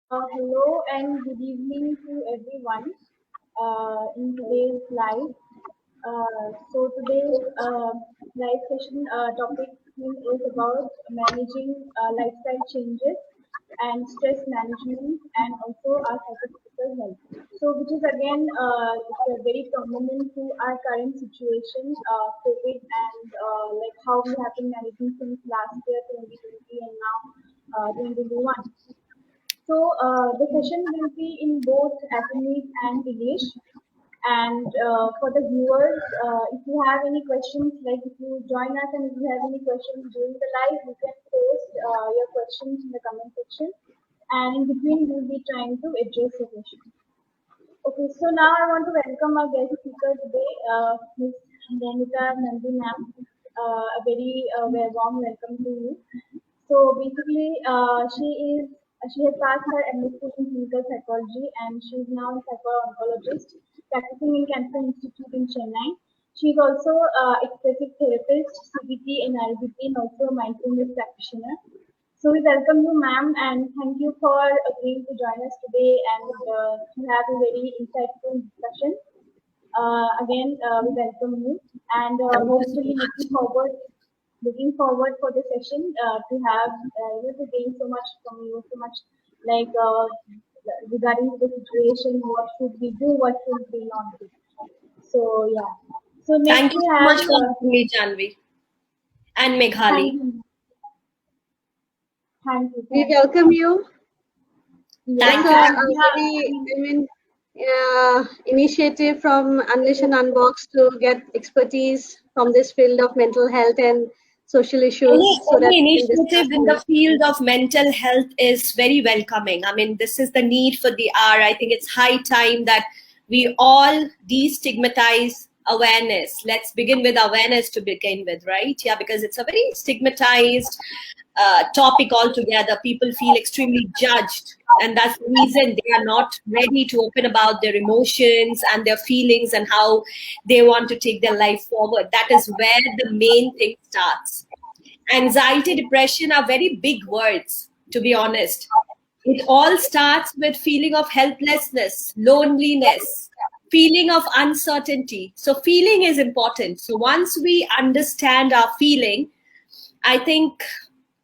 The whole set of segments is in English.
Hello and good evening to everyone in today's live. So today's live session topic theme is about managing lifestyle changes and stress management and also our psychophysical health. So which is again it's very prominent to our current situation, COVID and like how we have been managing since last year 2020 and now 2021. So the session will be in both Assamese and English. And for the viewers, if you have any questions, like if you join us and if you have any questions during the live, you can post your questions in the comment section. And in between, we'll be trying to address the question. Okay, so now I want to welcome our guest speaker today, Ms. Moumita Nandy ma'am. A very warm welcome to you. So basically, she has passed her MSc in clinical psychology and she is now a psycho-oncologist practicing in Cancer Institute in Chennai. She is also expressive therapist, CBT and RBT, and also a mindfulness practitioner. So we welcome you, ma'am, and thank you for agreeing to join us today and to have a very insightful discussion. We welcome you and Thank you so hopefully much. looking forward for the session to have to gain so much from you, so much like regarding the situation, what should we do, what should we not do. So yeah. So next Thank you we so have much for having me, Janvi and thank Meghali. you, We thank you. welcome you. It's Yeah, Thank you. a and we have very, initiative from Unleash Unbox to get expertise from this field of mental health and social issues so that Any we can discuss initiative in more. the field of mental health is very welcoming. I mean, this is the need for the hour. I think it's high time that we all destigmatize awareness. Let's begin with awareness to begin with, right? Yeah, because it's a very stigmatized topic altogether. People feel extremely judged, and that's the reason they are not ready to open about their emotions and their feelings and how they want to take their life forward. That is where the main thing starts. Anxiety, depression are very big words, to be honest. It all starts with feeling of helplessness, loneliness, feeling of uncertainty. So feeling is important. So once we understand our feeling, I think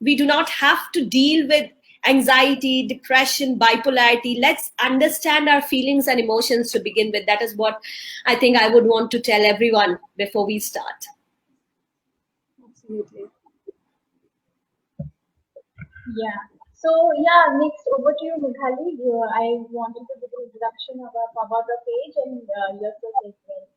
we do not have to deal with anxiety, depression, bipolarity. Let's understand our feelings and emotions to begin with. That is what I think I would want to tell everyone before we start. Absolutely. yeah. So yeah, next over to you, Meghali. I wanted to give an introduction about the page and yourself as well.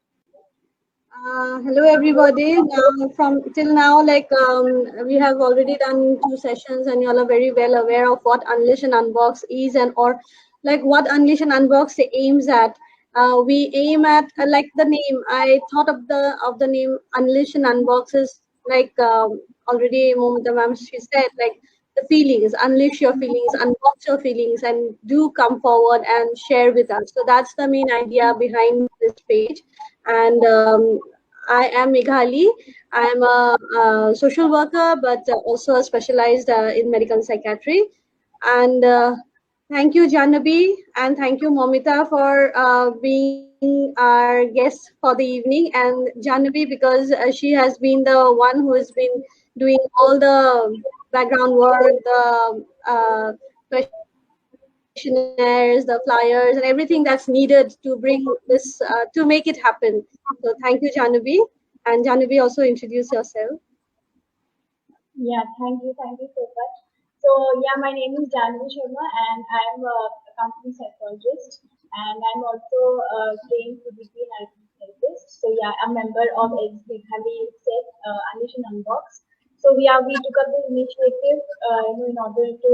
Hello everybody. Now, from till now, we have already done 2 sessions, and you all are very well aware of what Unleash and Unbox is, and or like what Unleash and Unbox aims at. We aim at like the name. I thought of the name Unleash and Unbox is like already Moumita ma'am she said like the feelings, unleash your feelings, unbox your feelings, and do come forward and share with us. So that's the main idea behind this page. And I am Meghali. I am a social worker, but also specialized in medical psychiatry. And thank you, Jahnabi, and thank you, Moumita, for being our guest for the evening. And Jahnabi, because she has been the one who has been doing all the background work, the questionnaires, the flyers, and everything that's needed to bring this to make it happen. So thank you, Jahnabi. And Jahnabi, also introduce yourself. Yeah, thank you so much. So yeah, my name is Jahnabi Sharma, and I'm a counseling psychologist, and I'm also a trained CBT and RBT therapist. So yeah, I'm a member of Meghali said Unleash Unbox. So we took up this initiative, in order to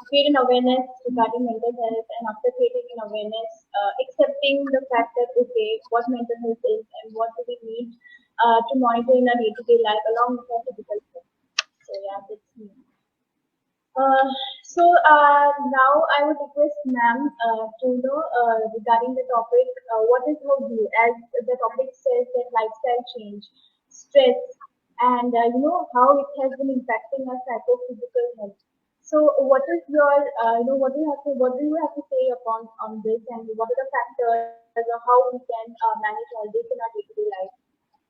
create an awareness regarding mental health, and after creating an awareness, accepting the fact that okay, what mental health is and what do we need to monitor in our day-to-day life along with our physical health. So yeah, that's me. Now I would request ma'am to know regarding the topic, what is her view as the topic says that lifestyle change, stress, and how it has been impacting our psychophysical health. So, what is your, what do you have to say upon on this, and what are the factors, or how we can manage all this in our day-to-day life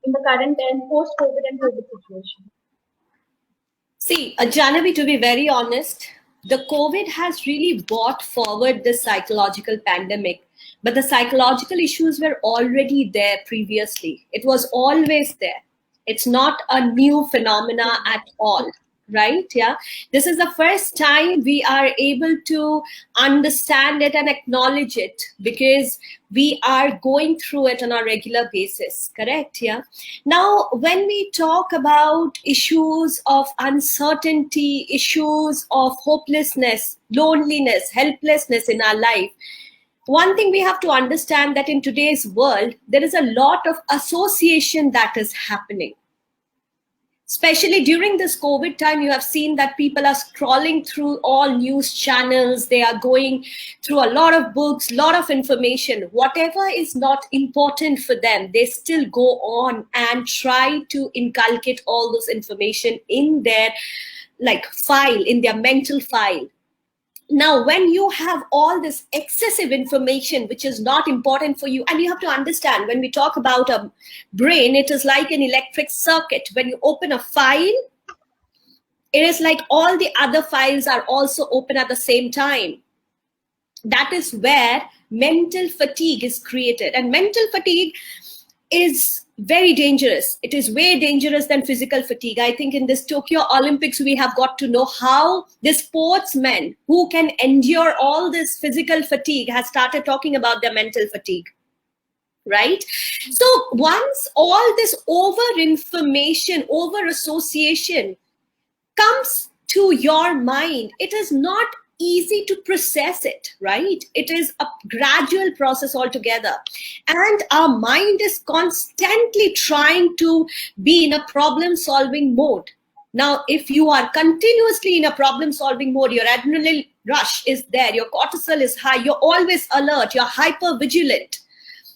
in the current and post-COVID and COVID situation? See, Jahnabi, to be very honest, the COVID has really brought forward the psychological pandemic, but the psychological issues were already there previously. It was always there. It's not a new phenomena at all, right? Yeah. This is the first time we are able to understand it and acknowledge it because we are going through it on a regular basis, correct? Yeah. Now, when we talk about issues of uncertainty, issues of hopelessness, loneliness, helplessness in our life, one thing we have to understand that in today's world, there is a lot of association that is happening. Especially during this COVID time, you have seen that people are scrolling through all news channels. They are going through a lot of books, lot of information. Whatever is not important for them, they still go on and try to inculcate all those information in their file, in their mental file. Now, when you have all this excessive information, which is not important for you, and you have to understand, when we talk about a brain, it is like an electric circuit. When you open a file, it is like all the other files are also open at the same time. That is where mental fatigue is created. And mental fatigue is very dangerous. It is way dangerous than physical fatigue. I think in this Tokyo Olympics, we have got to know how the sportsmen who can endure all this physical fatigue has started talking about their mental fatigue, right? So once all this over information, over association comes to your mind, it is not easy to process it, right? It is a gradual process altogether. And our mind is constantly trying to be in a problem-solving mode. Now, if you are continuously in a problem-solving mode, your adrenaline rush is there, your cortisol is high, you're always alert, you're hyper-vigilant.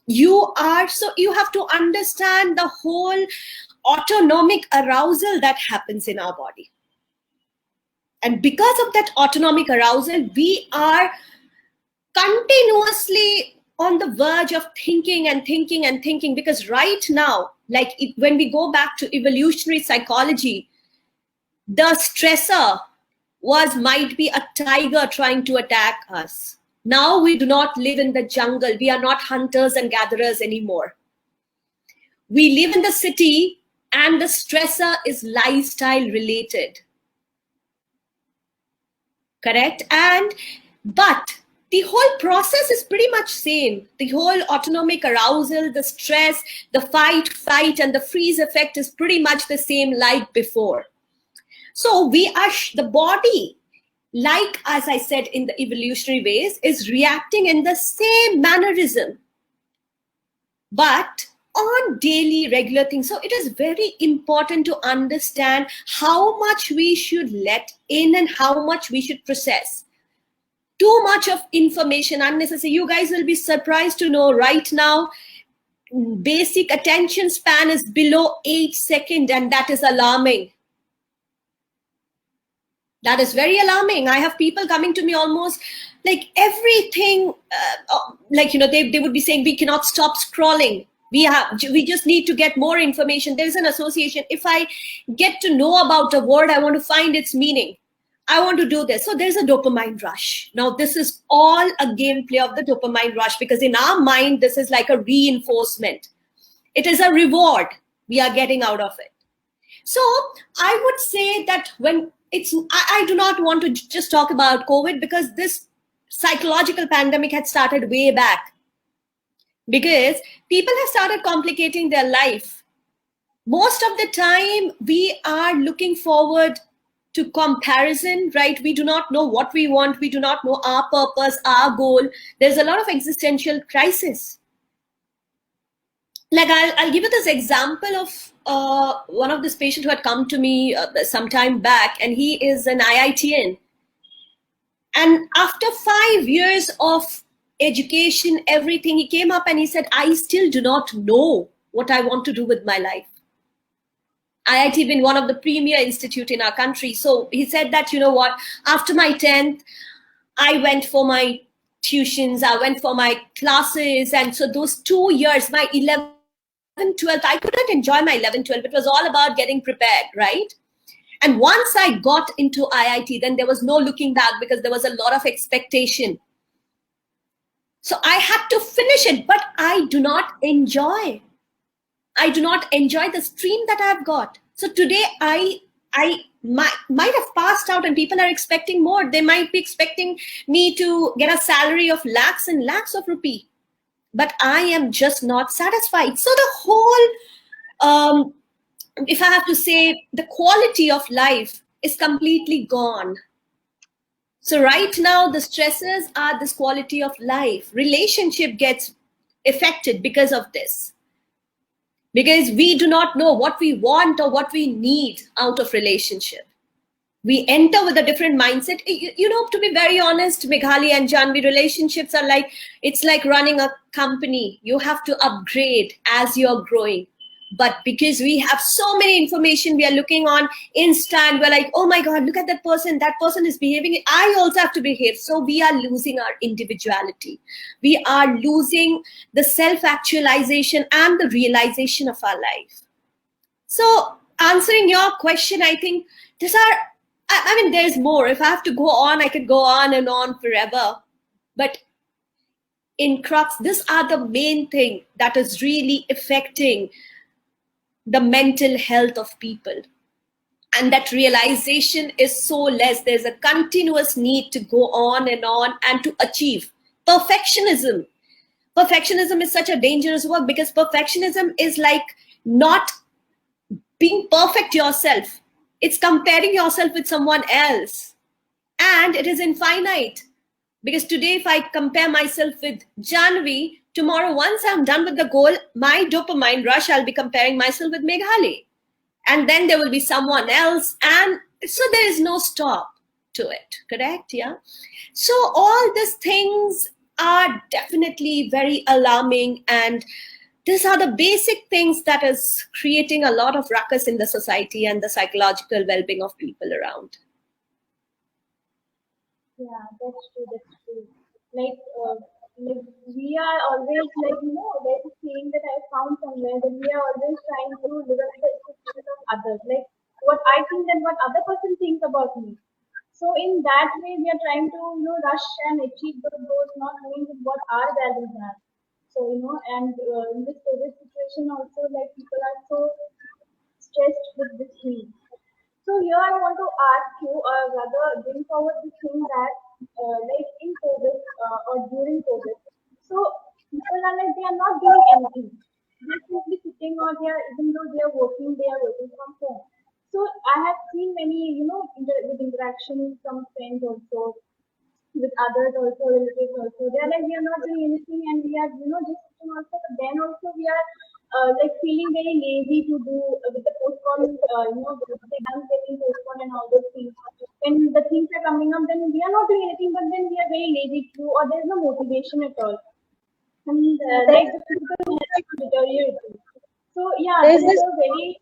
You have to understand the whole autonomic arousal that happens in our body. And because of that autonomic arousal, we are continuously on the verge of thinking and thinking and thinking. Because right now, when we go back to evolutionary psychology, the stressor might be a tiger trying to attack us. Now we do not live in the jungle. We are not hunters and gatherers anymore. We live in the city, and the stressor is lifestyle related. Correct? But the whole process is pretty much same. The whole autonomic arousal, the stress, the fight, and the freeze effect is pretty much the same like before. So the body, as I said in the evolutionary ways, is reacting in the same mannerism, but on daily regular things. So it is very important to understand how much we should let in and how much we should process. Too much of information, unnecessary. You guys will be surprised to know right now, basic attention span is below 8 seconds, and that is alarming. That is very alarming. I have people coming to me almost like everything, they would be saying, we cannot stop scrolling. We just need to get more information. There is an association. If I get to know about a word, I want to find its meaning. I want to do this. So there's a dopamine rush. Now, this is all a gameplay of the dopamine rush, because in our mind, this is like a reinforcement. It is a reward we are getting out of it. So I would say that I do not want to just talk about COVID, because this psychological pandemic had started way back. Because people have started complicating their life. Most of the time, we are looking forward to comparison, right? We do not know what we want. We do not know our purpose, our goal. There's a lot of existential crisis. I'll give you this example of one of this patient who had come to me some time back, and he is an IITian. And after 5 years of education, everything, he came up and he said, I still do not know what I want to do with my life. IIT being one of the premier institute in our country. So he said that, you know what, after my 10th, I went for my tuitions, I went for my classes. And so those 2 years, my 11th, 12th, I couldn't enjoy my 11th, 12th. It was all about getting prepared, right? And once I got into IIT, then there was no looking back because there was a lot of expectation. So I had to finish it, but I do not enjoy. I do not enjoy the stream that I've got. So today I might have passed out and people are expecting more. They might be expecting me to get a salary of lakhs and lakhs of rupee, but I am just not satisfied. So the whole, if I have to say, the quality of life is completely gone. So right now, the stresses are this quality of life. Relationship gets affected because of this. Because we do not know what we want or what we need out of relationship. We enter with a different mindset. You know, to be very honest, Meghali and Jahnabi, relationships are like, it's like running a company. You have to upgrade as you're growing. But because we have so many information, we are looking on Insta and we're like, oh my God, look at that person is behaving. I also have to behave. So we are losing our individuality. We are losing the self-actualization and the realization of our life. So answering your question, I think these are, I mean, there's more. If I have to go on, I could go on and on forever. But in crux, these are the main thing that is really affecting the mental health of people. And that realization is so less. There's a continuous need to go on and to achieve. Perfectionism. Perfectionism is such a dangerous word because perfectionism is like not being perfect yourself. It's comparing yourself with someone else. And it is infinite. Because today, if I compare myself with Jahnabi, tomorrow, once I'm done with the goal, my dopamine rush, I'll be comparing myself with Meghali. And then there will be someone else. And so there is no stop to it, correct? Yeah. So all these things are definitely very alarming. And these are the basic things that is creating a lot of ruckus in the society and the psychological well-being of people around. Yeah, that's true. That's true. Like, we are always like, there's a saying that I found somewhere that we are always trying to live up to the expectations of others. Like what I think and what other person thinks about me. So in that way, we are trying to rush and achieve those goals, not knowing what our values are. So and in this COVID situation also, like people are so stressed with this thing. So here I want to ask you, or rather bring forward the thing that, like in COVID or during COVID, so people are like they are not doing anything. They're simply sitting or they are, even though they are working from home. So I have seen many, with interaction from friends also, with others also, relatives also. They are like we are not doing anything and we are, just sitting also. But then also we are like feeling very lazy to do with the postpone, with the exams getting postponed and all those things. When the things are coming up, then we are not doing anything, but then we are very lazy to, or there is no motivation at all. And like the physical health is deteriorating. So yeah, there is a very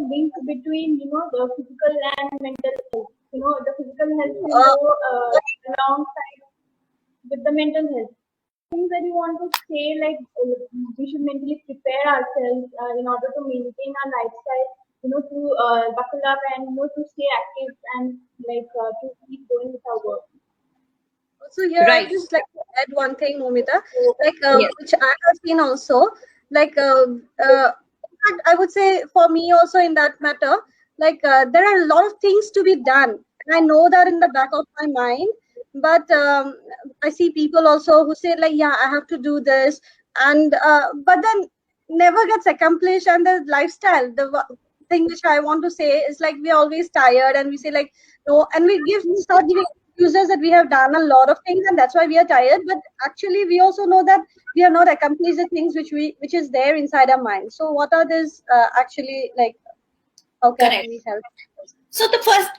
link between the physical and mental health. The physical health will go alongside with the mental health. Things that you want to say, like we should mentally prepare ourselves in order to maintain our lifestyle, to buckle up and to stay active and like to keep going with our work. So here Right. I just like to add one thing, Moumita, like Yes. which I have seen also, like I would say for me also in that matter, like there are a lot of things to be done. I know that in the back of my mind, but I see people also who say like, yeah, I have to do this, and but then never gets accomplished. And the lifestyle, thing which I want to say is like we're always tired, and we say like no, and we start giving excuses that we have done a lot of things and that's why we are tired. But actually, we also know that we are not accomplished the things which is there inside our mind. So what are these actually like? How can Correct. we help? So the first,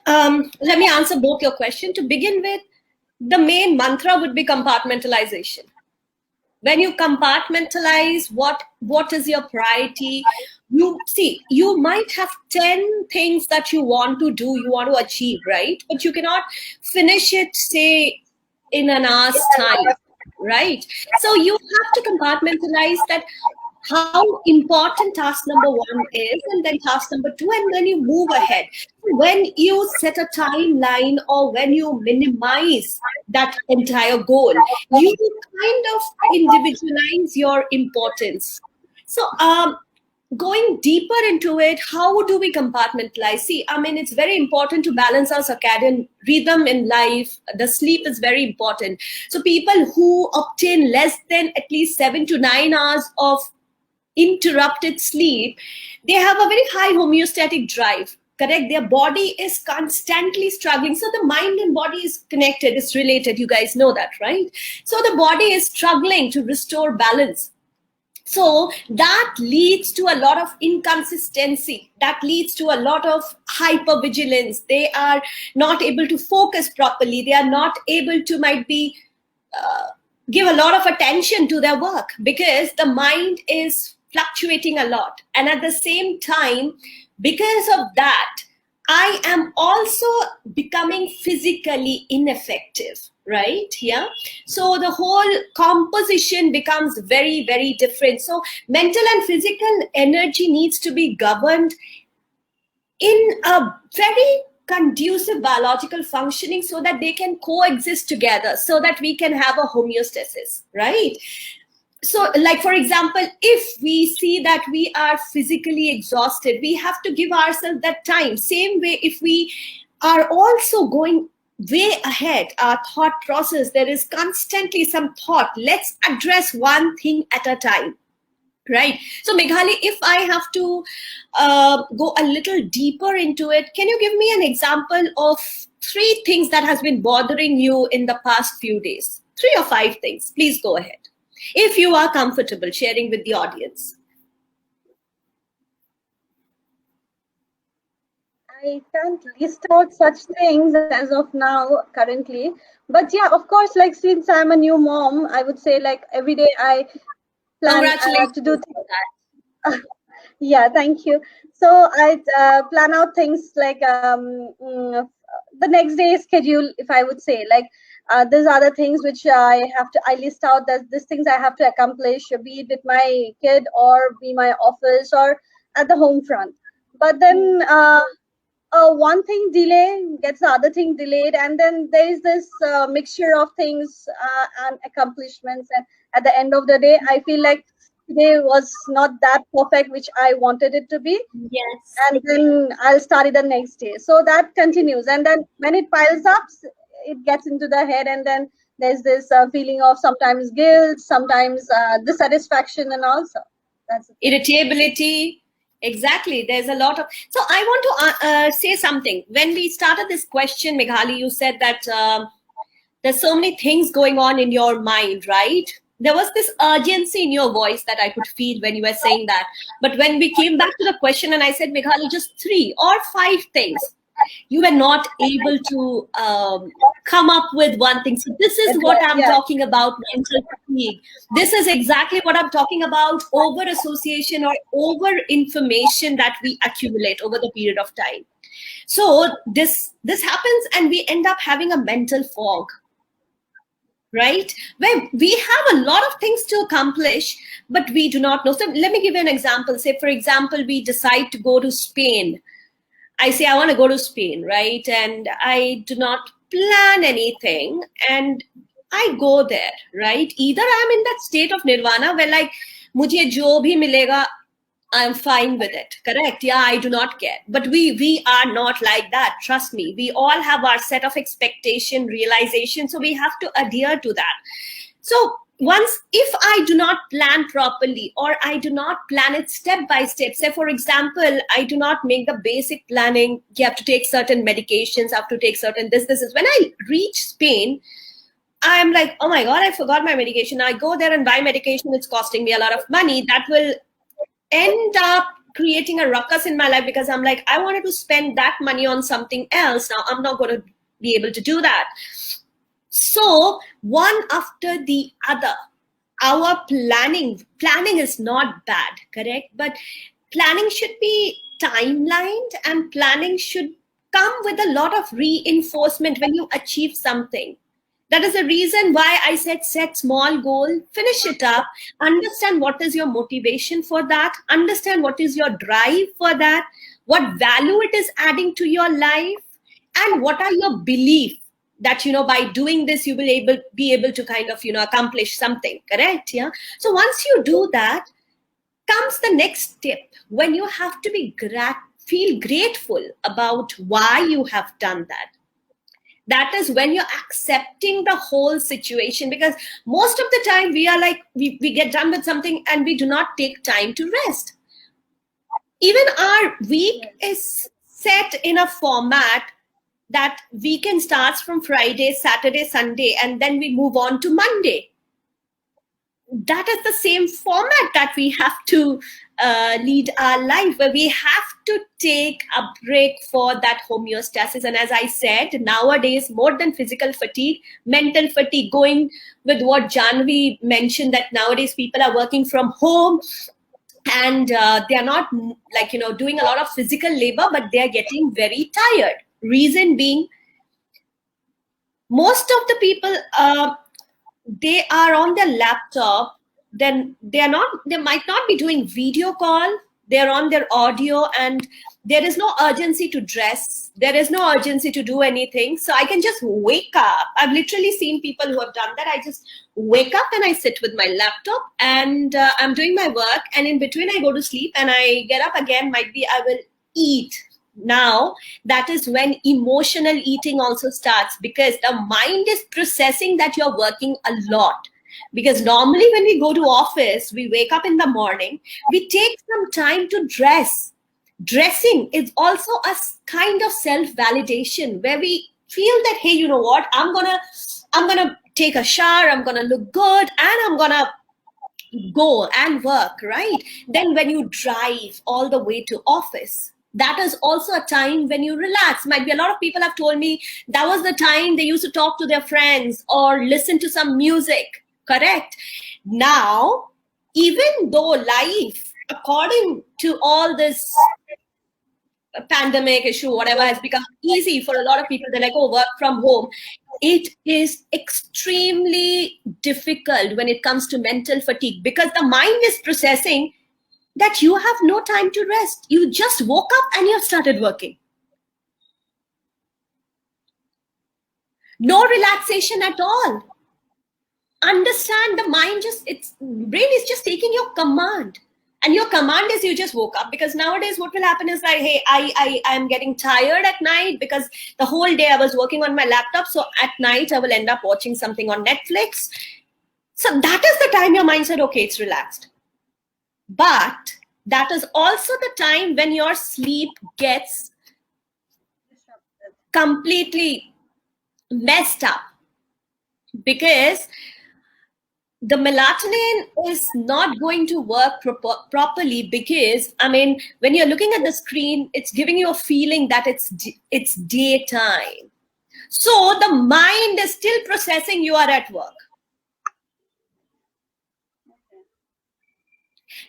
let me answer both your question. To begin with, the main mantra would be compartmentalization. When you compartmentalize what is your priority, you might have 10 things that you want to do, you want to achieve, right? But you cannot finish it, say, in an hour's time, right? So you have to compartmentalize that, how important task number one is, and then task number two, and then you move ahead. When you set a timeline, or when you minimize that entire goal, you kind of individualize your importance. So going deeper into it, how do we compartmentalize? See, I mean, it's very important to balance our circadian rhythm in life. The sleep is very important. So people who obtain less than at least 7 to 9 hours of interrupted sleep, they have a very high homeostatic drive, correct? Their body is constantly struggling. So the mind and body is connected, it's related, you guys know that, right? So the body is struggling to restore balance. So that leads to a lot of inconsistency, that leads to a lot of hypervigilance. They are not able to focus properly, they are not able to, might be, give a lot of attention to their work, because the mind is fluctuating a lot. And at the same time, because of that, I am also becoming physically ineffective, right? Yeah. So the whole composition becomes very, very different. So mental and physical energy needs to be governed in a very conducive biological functioning, so that they can coexist together, so that we can have a homeostasis, right? So, like, for example, if we see that we are physically exhausted, we have to give ourselves that time. Same way, if we are also going way ahead, our thought process, there is constantly some thought, let's address one thing at a time, right? So Meghali, if I have to go a little deeper into it, can you give me an example of 3 things that has been bothering you in the past few days? 3 or 5 things, please go ahead, if you are comfortable sharing with the audience. I can't list out such things as of now currently, but yeah, of course, like since I'm a new mom, I would say like every day I plan Congratulations to do for that. yeah, thank you. So I plan out things like the next day schedule, if I would say, like there's other things which I list out, that these things I have to accomplish, be it with my kid or be my office or at the home front. But then one thing delay gets the other thing delayed, and then there is this mixture of things and accomplishments, and at the end of the day I feel like today was not that perfect which I wanted it to be. Yes. And then I'll start it the next day, so that continues, and then when it piles up, it gets into the head, and then there's this feeling of sometimes guilt, sometimes dissatisfaction, and also that's Irritability. Exactly. There's a lot of. So I want to say something. When we started this question, Meghali, you said that there's so many things going on in your mind, right? There was this urgency in your voice that I could feel when you were saying that. But when we came back to the question and I said, Meghali, just 3 or 5 things, you were not able to come up with one thing. So this is what I'm talking about, mental fatigue. This is exactly what I'm talking about, over association or over information that we accumulate over the period of time. So this happens, and we end up having a mental fog, right? Where we have a lot of things to accomplish, but we do not know. So let me give you an example. Say, for example, we decide to go to Spain. I say, I want to go to Spain, right? And I do not plan anything, and I go there, right? Either I'm in that state of nirvana where like, mujhe jo bhi milega, I'm fine with it, correct? Yeah, I do not care. But we are not like that. Trust me. We all have our set of expectation, realization. So we have to adhere to that. So once, if I do not plan properly, or I do not plan it step by step, say for example, I do not make the basic planning, you have to take certain medications, have to take certain this is, when I reach Spain, I'm like, oh my God, I forgot my medication. I go there and buy medication. It's costing me a lot of money. That will end up creating a ruckus in my life, because I'm like, I wanted to spend that money on something else. Now I'm not going to be able to do that. So one after the other, our planning is not bad, correct? But planning should be timelined, and planning should come with a lot of reinforcement when you achieve something. That is the reason why I said set small goal, finish it up, understand what is your motivation for that, understand what is your drive for that, what value it is adding to your life, and what are your beliefs that by doing this you will be able to kind of accomplish something, correct? Yeah. So once you do that, comes the next step, when you have to feel grateful about why you have done that. That is when you're accepting the whole situation, because most of the time we are like, we get done with something and we do not take time to rest. Even our week is set in a format that weekend starts from Friday, Saturday, Sunday, and then we move on to Monday. That is the same format that we have to lead our life, where we have to take a break for that homeostasis. And as I said, nowadays, more than physical fatigue, mental fatigue, going with what Jahnabi mentioned, that nowadays people are working from home, and they are not like doing a lot of physical labor, but they are getting very tired. Reason being, most of the people they are on their laptop, then they might not be doing video call, they're on their audio, and there is no urgency to dress, there is no urgency to do anything. So I can just wake up. I've literally seen people who have done that. I just wake up and I sit with my laptop, and I'm doing my work, and in between I go to sleep, and I get up again, might be I will eat. Now that is when emotional eating also starts, because the mind is processing that you're working a lot. Because normally when we go to office, we wake up in the morning, we take some time to dress. Dressing is also a kind of self-validation, where we feel that, hey, you know what, I'm gonna take a shower, I'm gonna look good, and I'm gonna go and work, right? Then when you drive all the way to office, that is also a time when you relax. Might be a lot of people have told me that was the time they used to talk to their friends or listen to some music, correct? Now, even though life, according to all this pandemic issue, whatever, has become easy for a lot of people, they're like, oh, work from home. It is extremely difficult when it comes to mental fatigue, because the mind is processing that you have no time to rest. You just woke up and you have started working. No relaxation at all. Understand, the mind brain is just taking your command. And your command is you just woke up. Because nowadays what will happen is that, hey, I'm getting tired at night because the whole day I was working on my laptop. So at night I will end up watching something on Netflix. So that is the time your mind said, okay, it's relaxed. But that is also the time when your sleep gets completely messed up, because the melatonin is not going to work properly, because when you're looking at the screen, it's giving you a feeling that it's daytime. So the mind is still processing you are at work.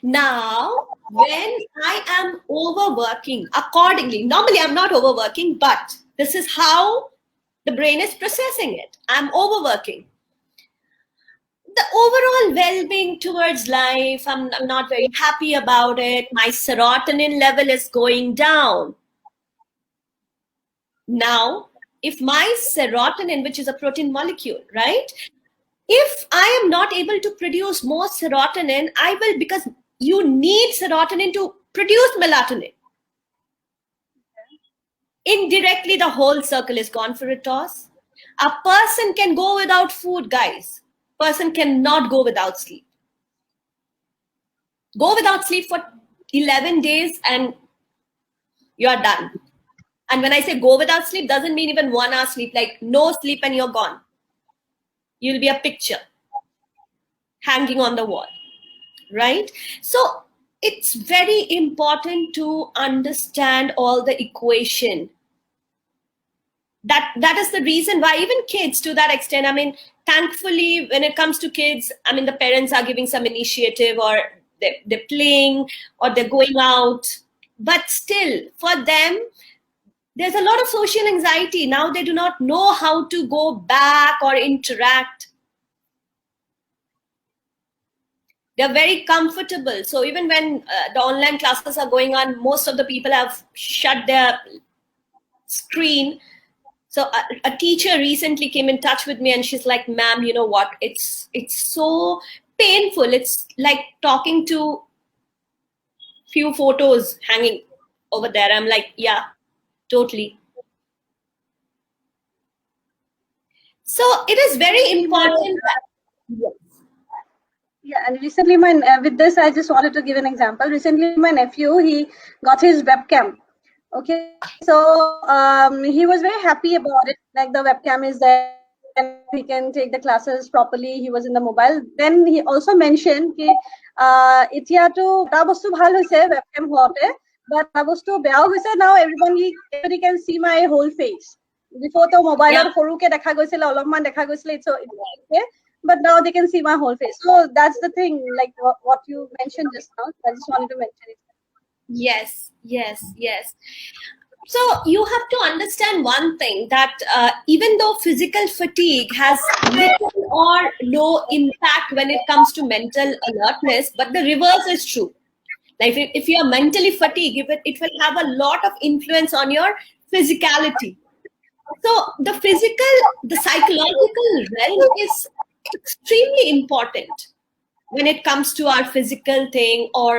Now, when I am overworking accordingly, normally I'm not overworking, but this is how the brain is processing it. I'm overworking. The overall well-being towards life, I'm not very happy about it. My serotonin level is going down. Now, if my serotonin, which is a protein molecule, right? If I am not able to produce more serotonin, I will, because you need serotonin to produce melatonin. Indirectly, the whole circle is gone for a toss. A person can go without food, guys. Person cannot go without sleep. Go without sleep for 11 days and you're done. And when I say go without sleep, doesn't mean even 1 hour sleep, like no sleep and you're gone. You'll be a picture hanging on the wall, right? So it's very important to understand all the equation. That is the reason why even kids, to that extent, thankfully, when it comes to kids, I mean, the parents are giving some initiative, or they're playing, or they're going out. But still, for them, there's a lot of social anxiety. Now they do not know how to go back or interact. They're very comfortable. So even when the online classes are going on, most of the people have shut their screen. So a teacher recently came in touch with me, and she's like, "Ma'am, you know what? It's so painful. It's like talking to few photos hanging over there." I'm like, "Yeah, totally." So it is very important that, Yeah, and recently, with this, I just wanted to give an example. Recently, my nephew, he got his webcam. Okay, so he was very happy about it. Like the webcam is there, and he can take the classes properly. He was in the mobile. Then he also mentioned कि এতিয়া to এটা বস্তু ভাল হৈছে webcam হোৱাতে, but এটা বস্তু বেয়াও হৈছে. Now everybody can see my whole face. Before to mobile yeah, সৰুকে দেখা গৈছিলে, অলপমান দেখা গৈছিলে. It's okay. But now they can see my whole face. So that's the thing, like what you mentioned just now. I just wanted to mention it. yes. So you have to understand one thing, that even though physical fatigue has little or no impact when it comes to mental alertness, but the reverse is true. Like if you are mentally fatigued, it will have a lot of influence on your physicality. So the psychological realm is extremely important when it comes to our physical thing, or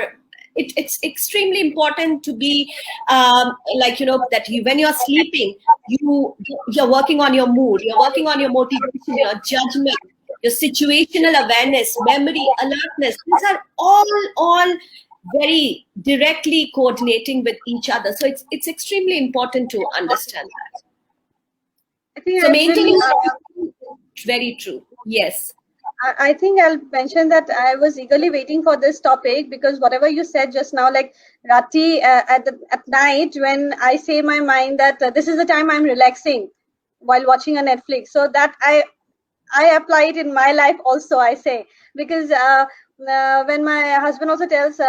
it's extremely important to be like, that when you're sleeping, you're working on your mood, you're working on your motivation, your judgment, your situational awareness, memory, alertness. These are all very directly coordinating with each other. So it's extremely important to understand that. I think So I maintaining will, very true. Yes. I think I'll mention that I was eagerly waiting for this topic, because whatever you said just now, like Rati, at night when I say my mind that this is the time I'm relaxing while watching a Netflix, so that I apply it in my life also, I say, because when my husband also tells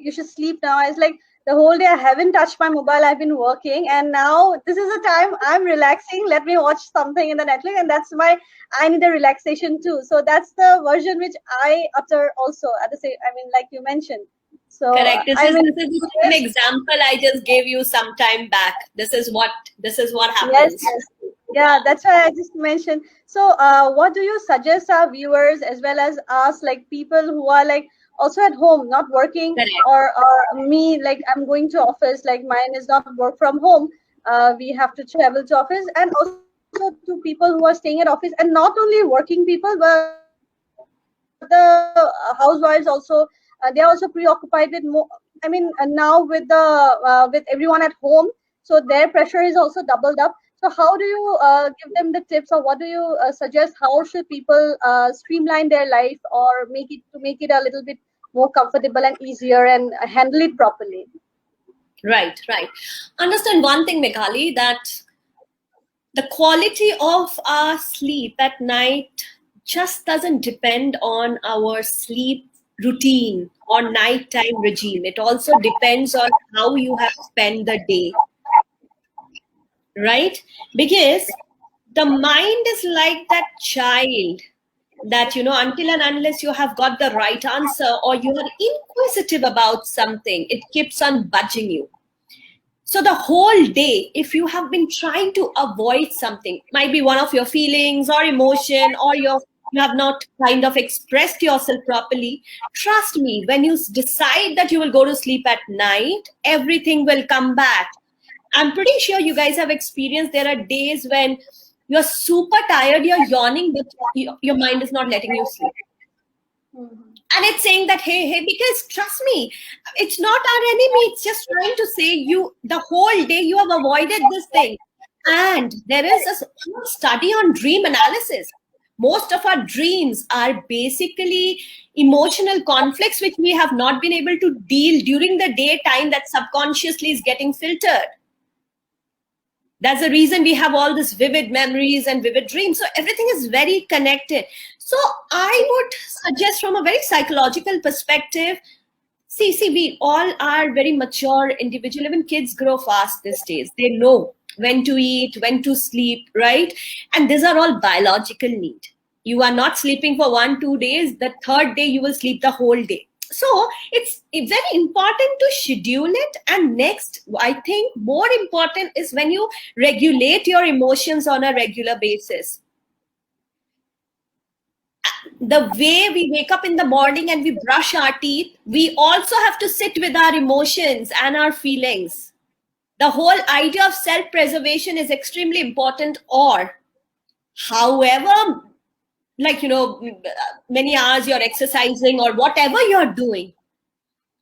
you should sleep now, it's like the whole day I haven't touched my mobile, I've been working, and now this is the time I'm relaxing, let me watch something in the Netflix, and that's my, I need a relaxation too. So that's the version which I utter also at the same, I mean, like you mentioned. So Correct. This I is mean, an example I just gave you some time back. This is what yes, happens. yeah, that's why I just mentioned. So what do you suggest our viewers as well as us, like people who are like also at home not working, Correct. or me, like I'm going to office, like mine is not work from home, we have to travel to office, and also to people who are staying at office, and not only working people, but the housewives also, they are also preoccupied with more, I mean, now with everyone at home, so their pressure is also doubled up. So how do you give them the tips, or what do you suggest, how should people streamline their life, or make it a little bit more comfortable and easier, and handle it properly? Right. Understand one thing, Meghali, that the quality of our sleep at night just doesn't depend on our sleep routine or nighttime regime. It also depends on how you have spent the day, right? Because the mind is like that child that, until and unless you have got the right answer, or you are inquisitive about something, it keeps on budging you. So the whole day, if you have been trying to avoid something, might be one of your feelings or emotion, or you have not kind of expressed yourself properly, trust me, when you decide that you will go to sleep at night, everything will come back. I'm pretty sure you guys have experienced, there are days when you're super tired, you're yawning, but your mind is not letting you sleep. And it's saying that, hey, because trust me, it's not our enemy. It's just trying to say you, the whole day you have avoided this thing. And there is a study on dream analysis. Most of our dreams are basically emotional conflicts which we have not been able to deal during the daytime, that subconsciously is getting filtered. That's the reason we have all these vivid memories and vivid dreams. So everything is very connected. So I would suggest, from a very psychological perspective, see, we all are very mature individual. Even kids grow fast these days. They know when to eat, when to sleep, right? And these are all biological need. You are not sleeping for 1-2 days. The third day you will sleep the whole day. So it's very important to schedule it. And next, I think more important is when you regulate your emotions on a regular basis. The way we wake up in the morning and we brush our teeth, we also have to sit with our emotions and our feelings. The whole idea of self-preservation is extremely important. Or however, like, many hours you're exercising or whatever you're doing,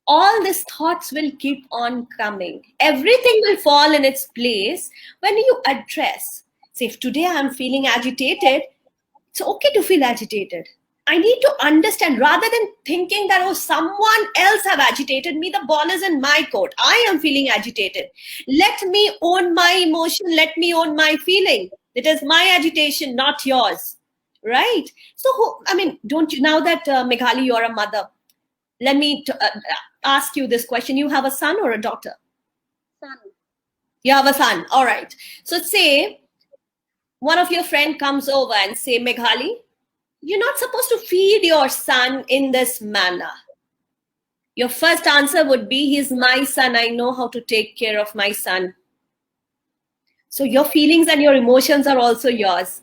all these thoughts will keep on coming. Everything will fall in its place when you address. Say, if today I'm feeling agitated, it's okay to feel agitated. I need to understand, rather than thinking that, oh, someone else have agitated me, the ball is in my court. I am feeling agitated. Let me own my emotion. Let me own my feeling. It is my agitation, not yours. Right? So, don't you, now that Meghali, you're a mother, let me ask you this question. You have a son or a daughter? Son. You have a son. All right. So say one of your friend comes over and say, Meghali, you're not supposed to feed your son in this manner. Your first answer would be, he's my son. I know how to take care of my son. So your feelings and your emotions are also yours.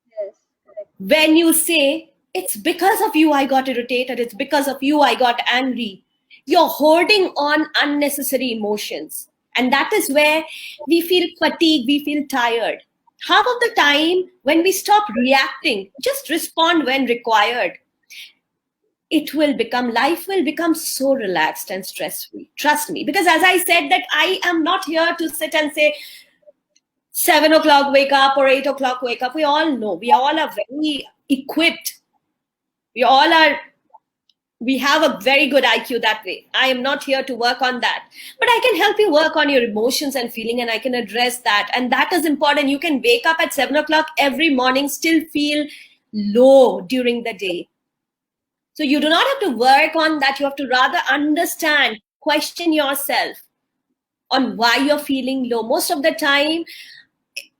Yes, correct. When you say, it's because of you I got irritated, it's because of you I got angry, you're hoarding on unnecessary emotions. And that is where we feel fatigued, we feel tired. Half of the time, when we stop reacting, just respond when required, life will become so relaxed and stress-free. Trust me. Because as I said, that I am not here to sit and say, 7 o'clock wake up or 8 o'clock wake up. We all know, we all are very equipped. We have a very good IQ that way. I am not here to work on that. But I can help you work on your emotions and feeling, and I can address that. And that is important. You can wake up at 7 o'clock every morning, still feel low during the day. So you do not have to work on that. You have to rather understand, question yourself on why you're feeling low. Most of the time,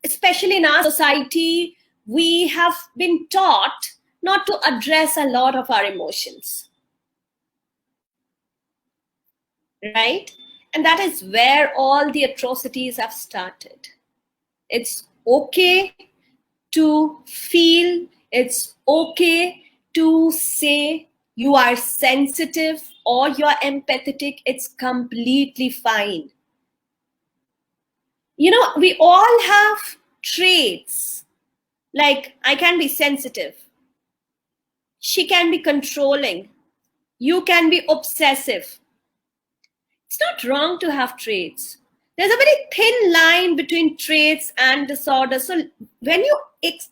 especially in our society, we have been taught not to address a lot of our emotions. Right? And that is where all the atrocities have started. It's okay to feel, it's okay to say you are sensitive or you're empathetic. It's completely fine. We all have traits. Like, I can be sensitive. She can be controlling. You can be obsessive. It's not wrong to have traits. There's a very thin line between traits and disorder. So when you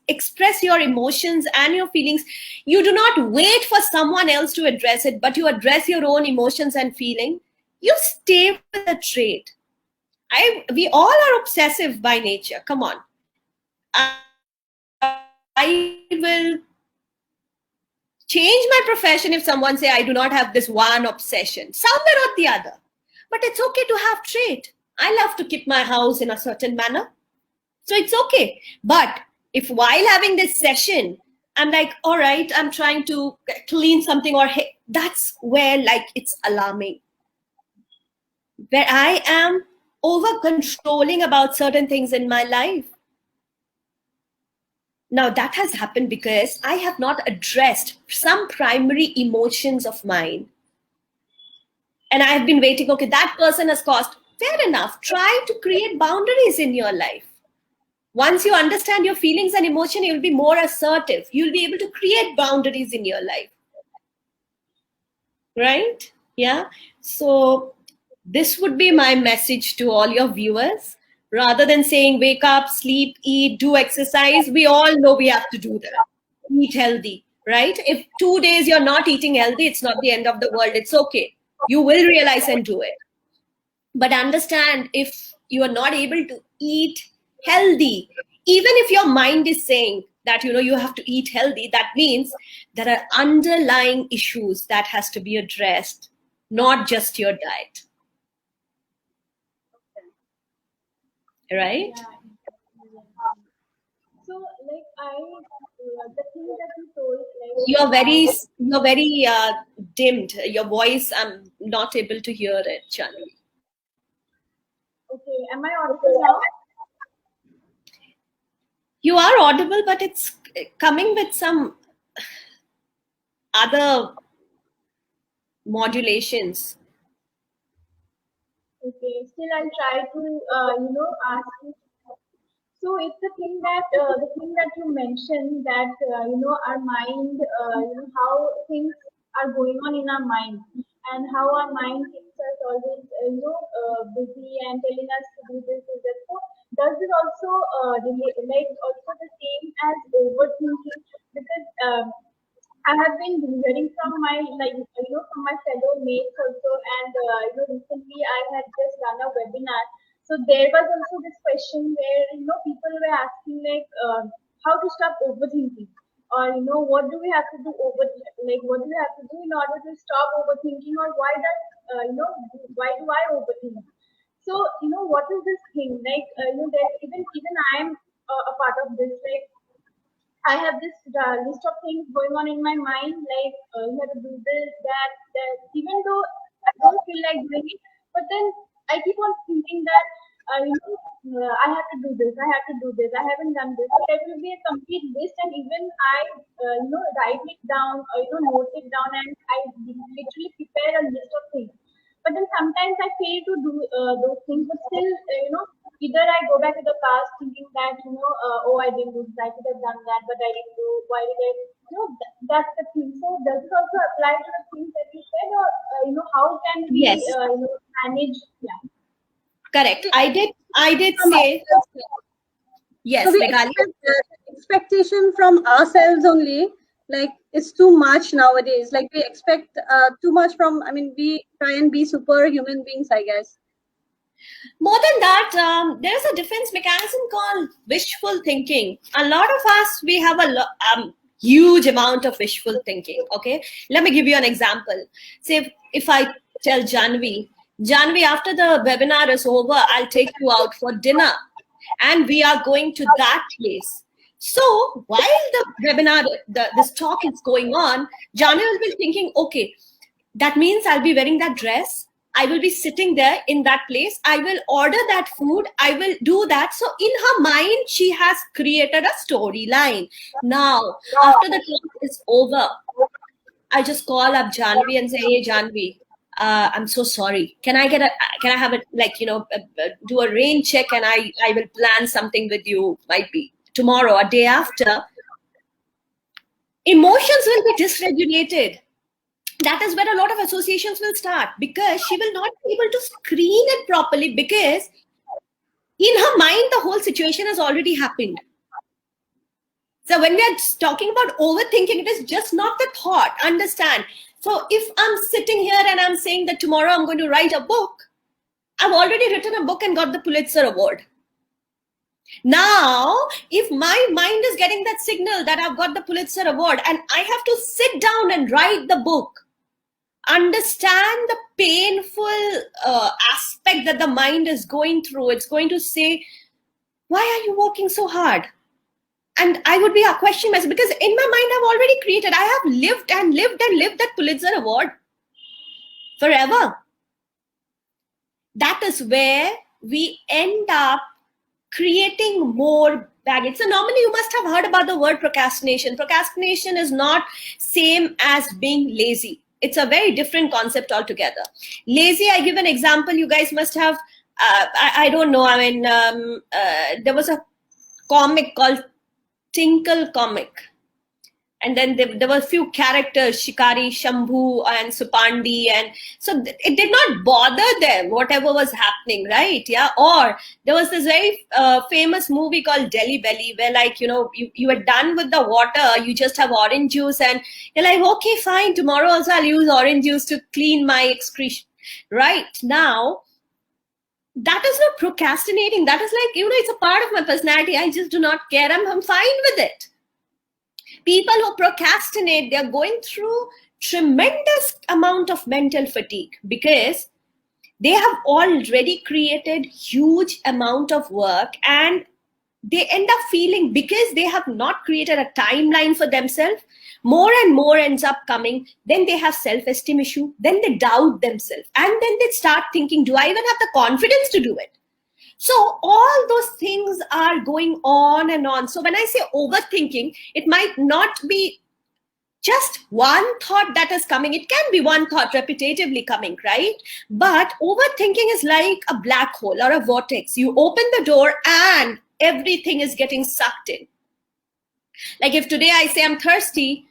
express your emotions and your feelings, you do not wait for someone else to address it, but you address your own emotions and feeling. You stay with the trait. We all are obsessive by nature. Come on. I will change my profession if someone say I do not have this one obsession, somewhere or the other. But it's okay to have trait. I love to keep my house in a certain manner. So it's okay. But if while having this session, I'm like, all right, I'm trying to clean something, or hey, that's where like it's alarming. Where I am over controlling about certain things in my life. Now that has happened because I have not addressed some primary emotions of mine. And I have been waiting, okay, that person has caused, fair enough. Try to create boundaries in your life. Once you understand your feelings and emotion, you'll be more assertive. You'll be able to create boundaries in your life. Right? Yeah. So this would be my message to all your viewers. Rather than saying, wake up, sleep, eat, do exercise, we all know we have to do that. Eat healthy, right? If 2 days you're not eating healthy, it's not the end of the world. It's okay. You will realize and do it. But understand, if you are not able to eat healthy. Even if your mind is saying that, you have to eat healthy, that means there are underlying issues that has to be addressed, not just your diet. Right? Yeah. So, like the thing that you told, like You're I, very dimmed. Your voice, I'm not able to hear it, Jahnabi. okay, am I audible now? You are audible, but it's coming with some other modulations. Okay, still I'll try to, ask you. So it's the thing that you mentioned that our mind, how things are going on in our mind, and how our mind keeps us always busy and telling us to do this, do that. So does it also like also the same as overthinking? Because I have been hearing from my from my fellow mates also, and recently I had just done a webinar. So there was also this question where people were asking like how to stop overthinking, or what do we have to do what do we have to do in order to stop overthinking, or why does why do I overthink? So what is this thing like there even I am a part of this, like I have this list of things going on in my mind, like you have to do this, that, that. Even though I don't feel like doing it, but then I keep on thinking that I have to do this, I have to do this, I haven't done this. So there will be a complete list, and even I write it down, note it down, and I literally prepare a list of things. But then sometimes I fail to do those things, but still, either I go back to the past thinking that, oh, I didn't do this, I could have done that, but I didn't do, why did I, that's the thing. So does it also apply to the things that you said, or, how can we, Yes, manage? Yeah. correct. I did From say ourselves. So yes, we Meghali. expect that expectation from ourselves only, like it's too much nowadays. Like we expect too much from. I mean, we try and be superhuman beings, I guess. More than that, there is a defense mechanism called wishful thinking. A lot of us, we have huge amount of wishful thinking. Okay, let me give you an example. Say if I tell Janvi, after the webinar is over, I'll take you out for dinner, and we are going to that place. So while the webinar, this talk is going on, Janvi will be thinking, okay, that means I'll be wearing that dress. I will be sitting there in that place. I will order that food. I will do that. So in her mind, she has created a storyline. Now, after the talk is over, I just call up Janvi and say, "Hey, Janvi, I'm so sorry. Can I have it like do a rain check, and I will plan something with you. Might be tomorrow or day after." Emotions will be dysregulated. That is where a lot of associations will start, because she will not be able to screen it properly, because in her mind the whole situation has already happened. So when we are talking about overthinking, it is just not the thought. Understand? So if I'm sitting here and I'm saying that tomorrow I'm going to write a book, I've already written a book and got the Pulitzer Award. Now, if my mind is getting that signal that I've got the Pulitzer Award and I have to sit down and write the book, understand the painful aspect that the mind is going through. It's going to say, why are you working so hard? And I would be questioning myself, because in my mind I've already created, I have lived and lived and lived that Pulitzer Award forever. That is where we end up creating more baggage. So normally you must have heard about the word procrastination. Procrastination is not same as being lazy. It's a very different concept altogether. Lazy, I give an example. You guys must have, I don't know. I mean, there was a comic called Tinkle Comic. And then there were a few characters, Shikari, Shambhu, and Supandi. And so it did not bother them, whatever was happening, right? Yeah. Or there was this very famous movie called Delhi Belly, where you are done with the water, you just have orange juice, and you're like, okay, fine, tomorrow also I'll use orange juice to clean my excretion. Right now, that is not procrastinating. That is like, it's a part of my personality. I just do not care. I'm fine with it. People who procrastinate, they're going through tremendous amount of mental fatigue because they have already created huge amount of work, and they end up feeling, because they have not created a timeline for themselves, more and more ends up coming. Then they have self-esteem issue, then they doubt themselves, and then they start thinking, do I even have the confidence to do it? So all those things are going on and on. So when I say overthinking, it might not be just one thought that is coming. It can be one thought repetitively coming, right? But overthinking is like a black hole or a vortex. You open the door and everything is getting sucked in. Like if today I say I'm thirsty,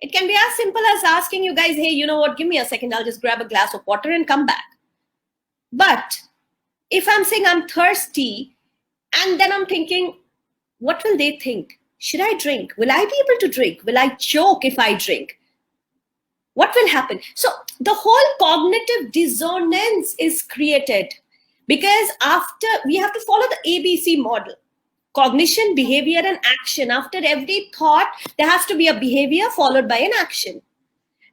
it can be as simple as asking you guys, hey, you know what, give me a second, I'll just grab a glass of water and come back. But if I'm saying I'm thirsty and then I'm thinking, what will they think? Should I drink? Will I be able to drink? Will I choke if I drink? What will happen? So the whole cognitive dissonance is created because after we have to follow the ABC model. Cognition, behavior, and action. After every thought, there has to be a behavior followed by an action.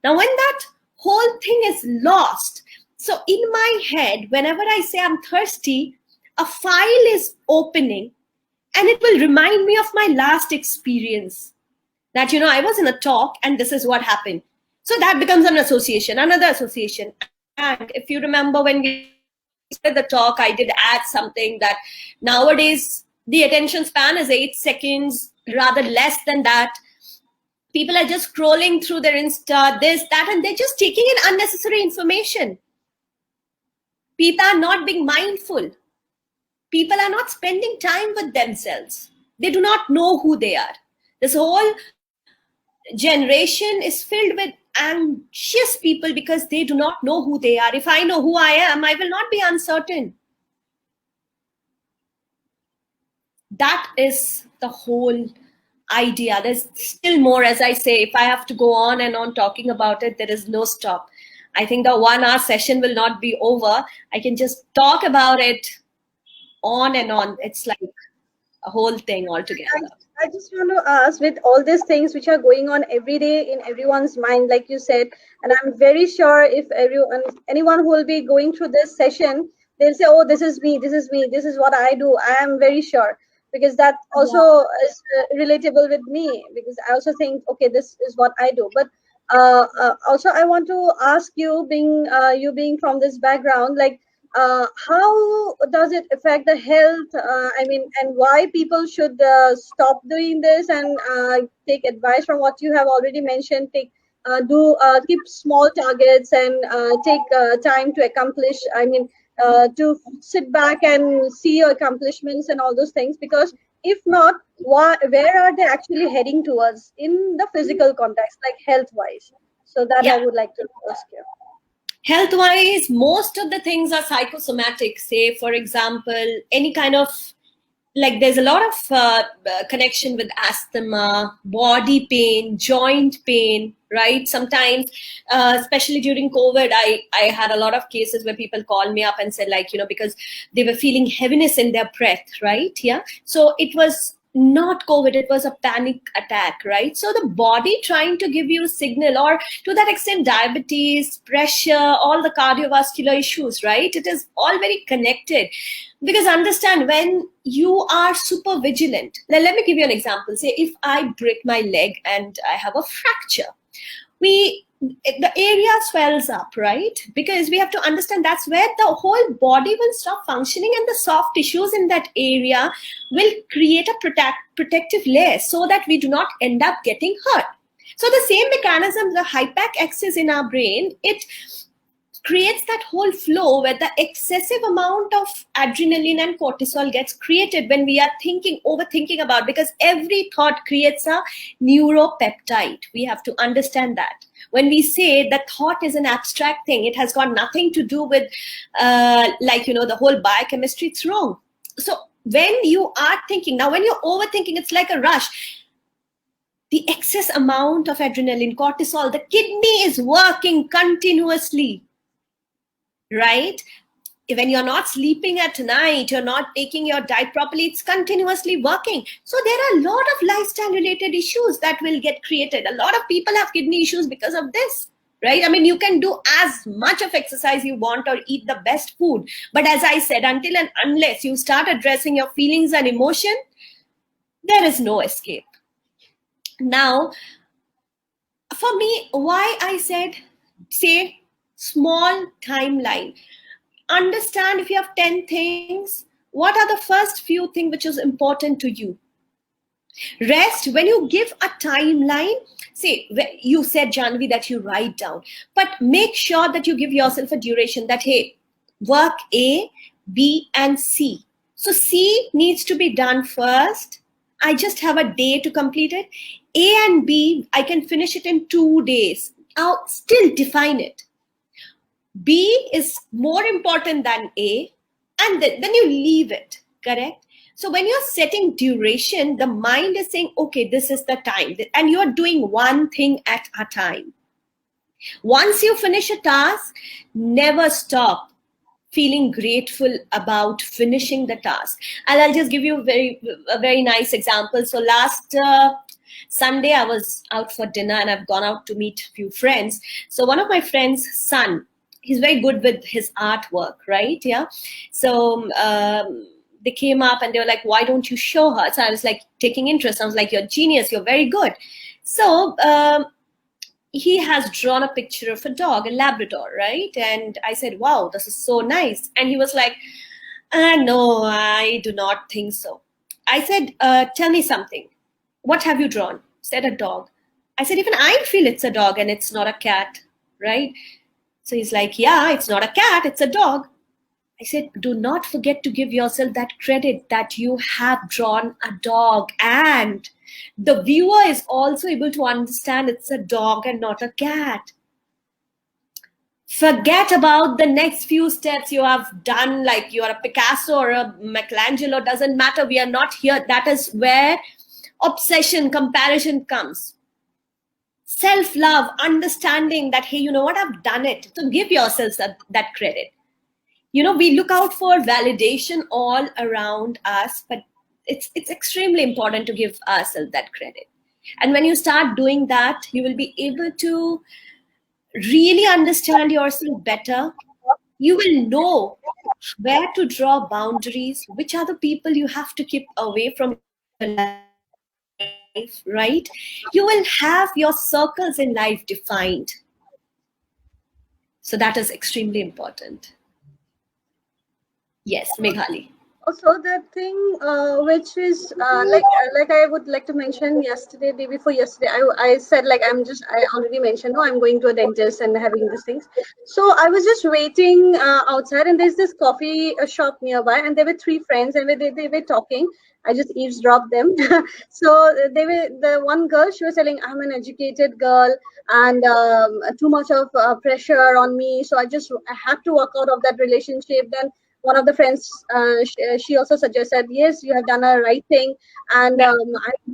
Now, when that whole thing is lost, so in my head, whenever I say I'm thirsty, a file is opening and it will remind me of my last experience. That, I was in a talk and this is what happened. So that becomes an association, another association. And if you remember when we started the talk, I did add something that nowadays, the attention span is 8 seconds, rather less than that. People are just scrolling through their Insta, this, that, and they're just taking in unnecessary information. People are not being mindful. People are not spending time with themselves. They do not know who they are. This whole generation is filled with anxious people because they do not know who they are. If I know who I am, I will not be uncertain. That is the whole idea. There's still more, as I say. If I have to go on and on talking about it, there is no stop. I think the 1 hour session will not be over. I can just talk about it on and on. It's like a whole thing altogether. I just want to ask, with all these things which are going on every day in everyone's mind, like you said, and I'm very sure if anyone who will be going through this session, they'll say, oh, this is me, this is what I do. I am very sure, because that also is relatable with me, because I also think, okay, this is what I do. But also I want to ask you, being from this background, like, how does it affect the health? And why people should stop doing this and take advice from what you have already mentioned. Keep small targets and take time to accomplish. To sit back and see your accomplishments and all those things. Because if not, where are they actually heading towards in the physical context, like health-wise? So that I would like to ask you. Health-wise, most of the things are psychosomatic. Say, for example, any kind of, like there's a lot of connection with asthma, body pain, joint pain, right? Sometimes, especially during COVID, I had a lot of cases where people called me up and said, like, because they were feeling heaviness in their breath, right? Yeah. So it was not COVID, it was a panic attack, right? So the body trying to give you a signal, or to that extent, diabetes, pressure, all the cardiovascular issues, right? It is all very connected. Because understand, when you are super vigilant, let me give you an example. Say if I break my leg and I have a fracture, the area swells up, right? Because we have to understand that's where the whole body will stop functioning, and the soft tissues in that area will create a protective layer so that we do not end up getting hurt. So the same mechanism, the hypax axis in our brain, it creates that whole flow where the excessive amount of adrenaline and cortisol gets created when we are overthinking about, because every thought creates a neuropeptide. We have to understand that. When we say that thought is an abstract thing, it has got nothing to do with the whole biochemistry. It's wrong. So when you are thinking, now when you're overthinking, it's like a rush. The excess amount of adrenaline, cortisol, the kidney is working continuously. Right? when you're not sleeping at night, you're not taking your diet properly, it's continuously working. So there are a lot of lifestyle related issues that will get created. A lot of people have kidney issues because of this, right? I mean, you can do as much of exercise you want or eat the best food, but as I said, until and unless you start addressing your feelings and emotion, there is no escape. Now, for me, why I said, say, small timeline. Understand, if you have 10 things, what are the first few things which is important to you? Rest, when you give a timeline, say, you said, Jahnabi, that you write down, but make sure that you give yourself a duration that, hey, work A, B, and C. So C needs to be done first. I just have a day to complete it. A and B, I can finish it in 2 days. I'll still define it. B is more important than A, and then you leave it, correct? So when you're setting duration, the mind is saying, okay, this is the time, and you're doing one thing at a time. Once you finish a task, never stop feeling grateful about finishing the task. And I'll just give you a very nice example. So last Sunday, I was out for dinner and I've gone out to meet a few friends. So one of my friends' son, he's very good with his artwork, right? Yeah. So they came up and they were like, why don't you show her? So I was like, taking interest. I was like, you're genius. You're very good. So he has drawn a picture of a dog, a Labrador, right? And I said, wow, this is so nice. And he was like, no, I do not think so. I said, tell me something. What have you drawn? He said, a dog. I said, even I feel it's a dog and it's not a cat, right? So he's like, yeah, it's not a cat, it's a dog. I said, do not forget to give yourself that credit that you have drawn a dog, and the viewer is also able to understand it's a dog and not a cat. Forget about the next few steps you have done, like you're a Picasso or a Michelangelo, doesn't matter. We are not here. That is where obsession, comparison comes. Self-love, understanding that, hey, you know what, I've done it. So give yourselves that credit. You know, we look out for validation all around us, but it's extremely important to give ourselves that credit. And when you start doing that, you will be able to really understand yourself better. You will know where to draw boundaries, which are the people you have to keep away from your life, right? You will have your circles in life defined. So that is extremely important. Yes, Meghali. Also, the thing which is like I would like to mention yesterday, day before yesterday, I said, like, I already mentioned, no, I'm going to a dentist and having these things. So I was just waiting outside, and there's this coffee shop nearby, and there were 3 friends, and they were talking. I just eavesdropped them. So the one girl, she was telling, I'm an educated girl and too much of pressure on me. So I had to walk out of that relationship. Then one of the friends, she also suggested, yes, you have done a right thing, and I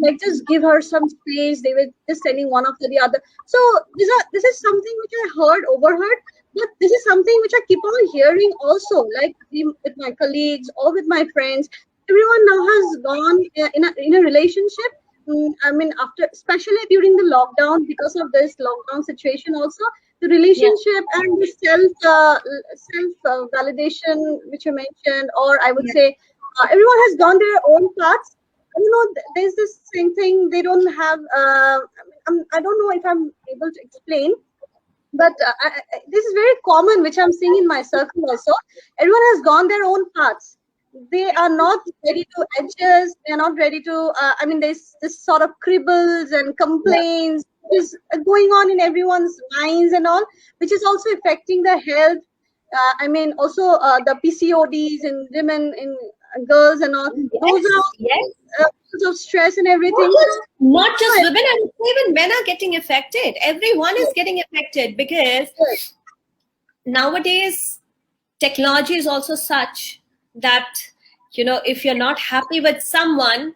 like just give her some space. They were just telling one after the other. So this is something which I overheard, but this is something which I keep on hearing also, like with my colleagues or with my friends. Everyone now has gone in a relationship. I mean, especially during the lockdown, because of this lockdown situation also, the relationship and the self validation which you mentioned, or I would say everyone has gone their own paths. You know, there's this same thing. They don't have. I don't know if I'm able to explain, but this is very common, which I'm seeing in my circle also. Everyone has gone their own paths. They are not ready to adjust. They are not ready to. I mean, there's this sort of cribbles and complaints is going on in everyone's minds and all, which is also affecting the health. I mean, also the PCODs in women, in girls and all. Those are because of stress and everything. Not just women, I would say even men are getting affected. Everyone is getting affected because nowadays technology is also such that, you know, if you're not happy with someone,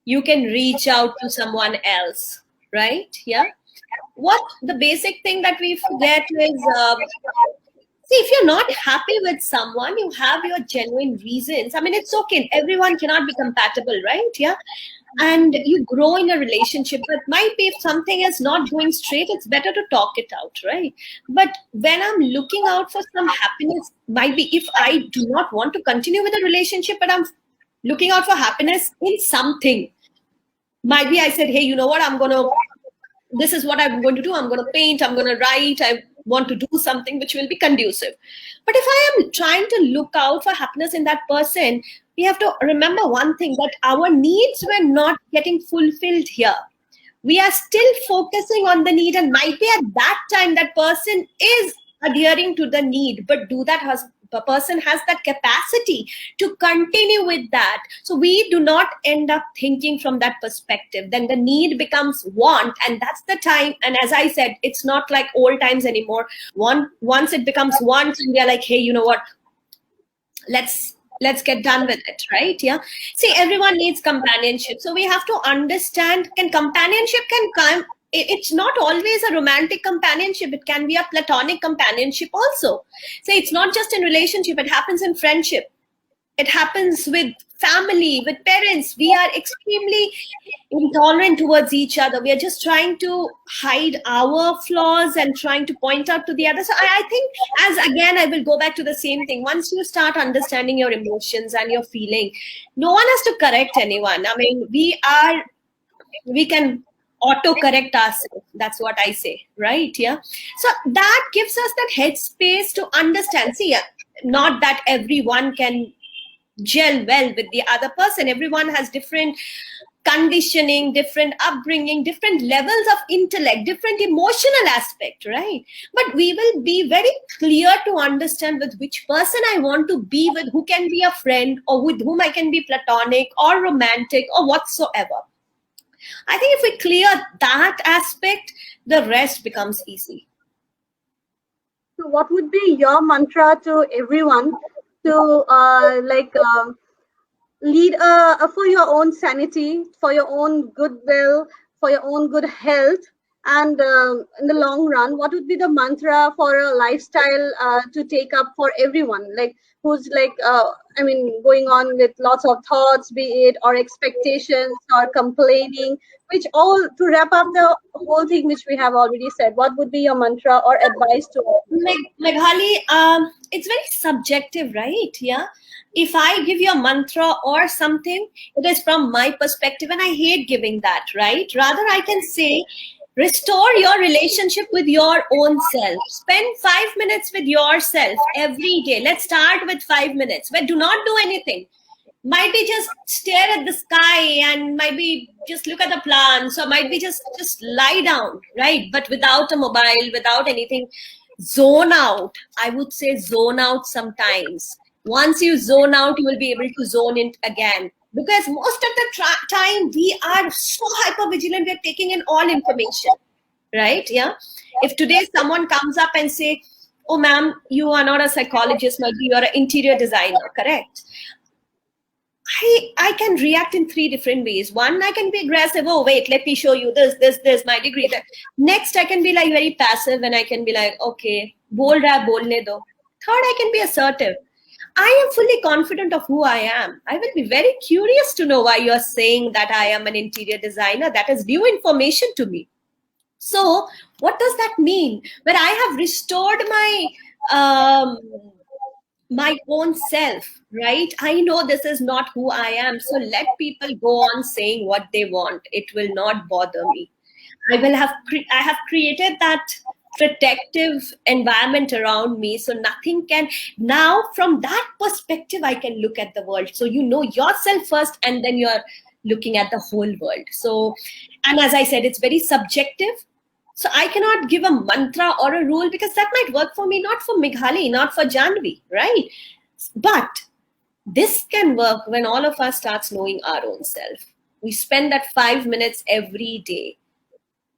you can reach out to someone else, right? Yeah. What the basic thing that we forget is See, if you're not happy with someone, you have your genuine reasons. I mean, it's okay. Everyone cannot be compatible, right? Yeah. And you grow in a relationship, but might be if something is not going straight, it's better to talk it out, right? But when I'm looking out for some happiness, might be if I do not want to continue with a relationship, but I'm looking out for happiness in something. Might be I said, hey, you know what, this is what I'm going to do. I'm going to paint, I'm going to write, I want to do something which will be conducive. But if I am trying to look out for happiness in that person, we have to remember one thing, that our needs were not getting fulfilled here. We are still focusing on the need, and might be at that time that person is adhering to the need, but the person has that capacity to continue with that. So we do not end up thinking from that perspective. Then the need becomes want, and that's the time. And as I said, it's not like old times anymore. Once it becomes want, we are like, hey, you know what, let's get done with it, right? Yeah. See, everyone needs companionship, so we have to understand, companionship can come. It's not always a romantic companionship. It can be a platonic companionship also. So it's not just in relationship, it happens in friendship, it happens with family, with parents. We are extremely intolerant towards each other. We are just trying to hide our flaws and trying to point out to the other. So I think, as again, I will go back to the same thing. Once you start understanding your emotions and your feeling, no one has to correct anyone. I mean, we can auto correct ourselves. That's what I say, right? Yeah. So that gives us that headspace to understand. See, not that everyone can gel well with the other person. Everyone has different conditioning, different upbringing, different levels of intellect, different emotional aspect, right? But we will be very clear to understand with which person I want to be with, who can be a friend, or with whom I can be platonic or romantic or whatsoever. I think if we clear that aspect, the rest becomes easy. So what would be your mantra to everyone to lead for your own sanity, for your own goodwill, for your own good health, and in the long run, what would be the mantra for a lifestyle to take up for everyone, like who's going on with lots of thoughts, be it or expectations or complaining, which all to wrap up the whole thing which we have already said, what would be your mantra or advice to all? Meghali, it's very subjective, right? Yeah. If I give you a mantra or something, it is from my perspective, and I hate giving that, right? Rather, I can say, restore your relationship with your own self. Spend 5 minutes with yourself every day. Let's start with 5 minutes, but do not do anything. Might be just stare at the sky, and might be just look at the plants, or might be just lie down, right? But without a mobile, without anything. Zone out. I would say zone out sometimes. Once you zone out, you will be able to zone in again. Because most of the time, we are so hyper vigilant, we are taking in all information, right? Yeah. If today someone comes up and say, oh, ma'am, you are not a psychologist, maybe you're an interior designer, correct? I can react in 3 different ways. One, I can be aggressive. Oh, wait, let me show you this, my degree. Next, I can be like very passive, and I can be like, okay, bol raha hai, bolne do. Third, I can be assertive. I am fully confident of who I am. I will be very curious to know why you're saying that I am an interior designer. That is new information to me. So what does that mean? When I have restored my own self, right? I know this is not who I am. So let people go on saying what they want. It will not bother me. I have created that protective environment around me, so nothing can. Now from that perspective, I can look at the world. So you know yourself first, and then you're looking at the whole world. So, and as I said, it's very subjective. So I cannot give a mantra or a rule, because that might work for me, not for Meghali, not for Jahnabi, right? But this can work when all of us starts knowing our own self. We spend that 5 minutes every day.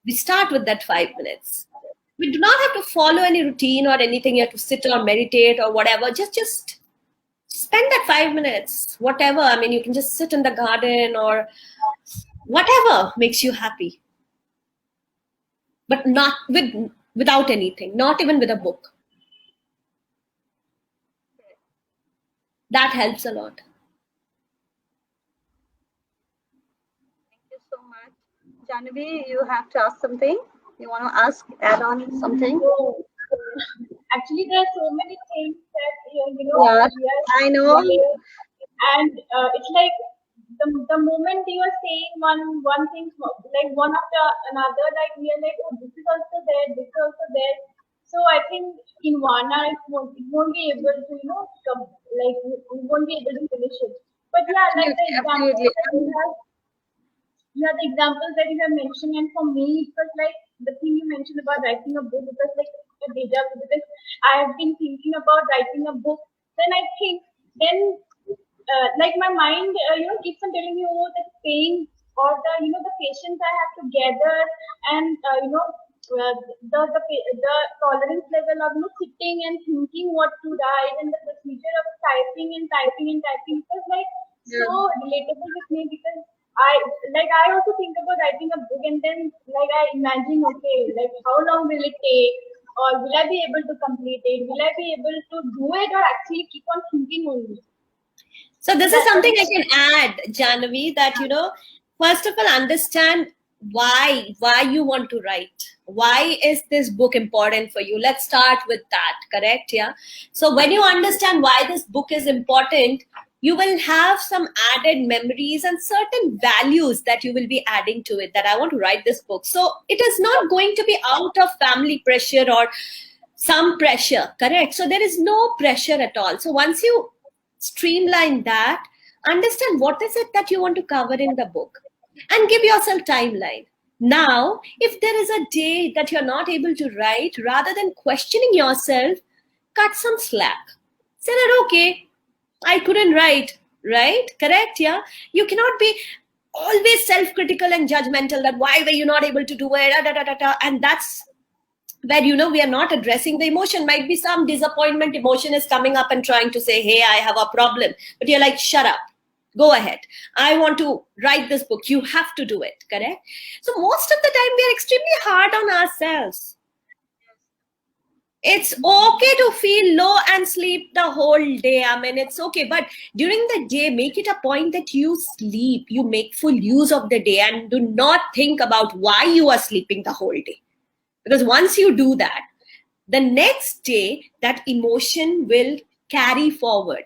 We start with that 5 minutes. We do not have to follow any routine or anything. You have to sit or meditate or whatever. Just spend that 5 minutes, whatever. I mean, you can just sit in the garden or whatever makes you happy. But not without anything, not even with a book. That helps a lot. Thank you so much. Jahnabi, you have to ask something. You want to add on something? So, actually, there are so many things that Yeah, we are I know. there, and it's like the moment you are saying one thing like one after another, like we are like, oh, this is also there, this is also there. So I think in 1 hour it won't be able to like we won't be able to finish it. But yeah, like the Absolutely, absolutely. examples that you have the examples that you have mentioned, and for me, it was like the thing you mentioned about writing a book. It was like a deja vu because I have been thinking about writing a book. Then I think, then like my mind, keeps on telling me, oh, the pain or the patience I have to gather, and the tolerance level of sitting and thinking what to write, and the procedure of typing and typing and typing was like Yeah. so relatable with me because I also think about writing a book, and then like I imagine, okay, like how long will it take, or will I be able to complete it, will I be able to do it, or actually keep on thinking only. So this is That something I was can add, Jahnavi, that first of all, understand why you want to write. Why is this book important for you? Let's start with that, correct? Yeah. So when you understand why this book is important, you will have some added memories and certain values that you will be adding to it, that I want to write this book. So it is not going to be out of family pressure or some pressure, correct? So there is no pressure at all. So once you streamline that, understand what is it that you want to cover in the book, and give yourself timeline. Now if there is a day that you're not able to write, rather than questioning yourself, cut some slack. Say that, okay, I couldn't write, right? Correct? Yeah. You cannot be always self-critical and judgmental, that why were you not able to do it, and that's where we are not addressing the emotion. Might be some disappointment emotion is coming up and trying to say, hey, I have a problem, but you're like, shut up, go ahead, I want to write this book, you have to do it, correct? So most of the time we are extremely hard on ourselves. It's okay to feel low and sleep the whole day. I mean, it's okay, but during the day, make it a point that you sleep, you make full use of the day, and do not think about why you are sleeping the whole day. Because once you do that, the next day that emotion will carry forward.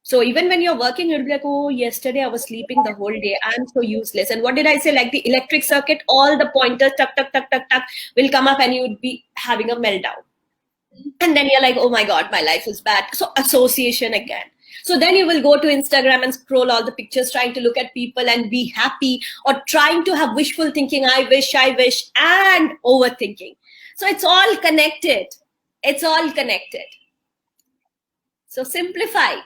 So even when you're working, you'll be like, oh, yesterday I was sleeping the whole day, I'm so useless. And what did I say? Like the electric circuit, all the pointers tuck tuck tuck tuck tuck will come up, and you'd be having a meltdown. And then you're like, oh my god, my life is bad. So association again. So then you will go to Instagram and scroll all the pictures, trying to look at people and be happy, or trying to have wishful thinking, I wish, and overthinking. So it's all connected. It's all connected. So simplify,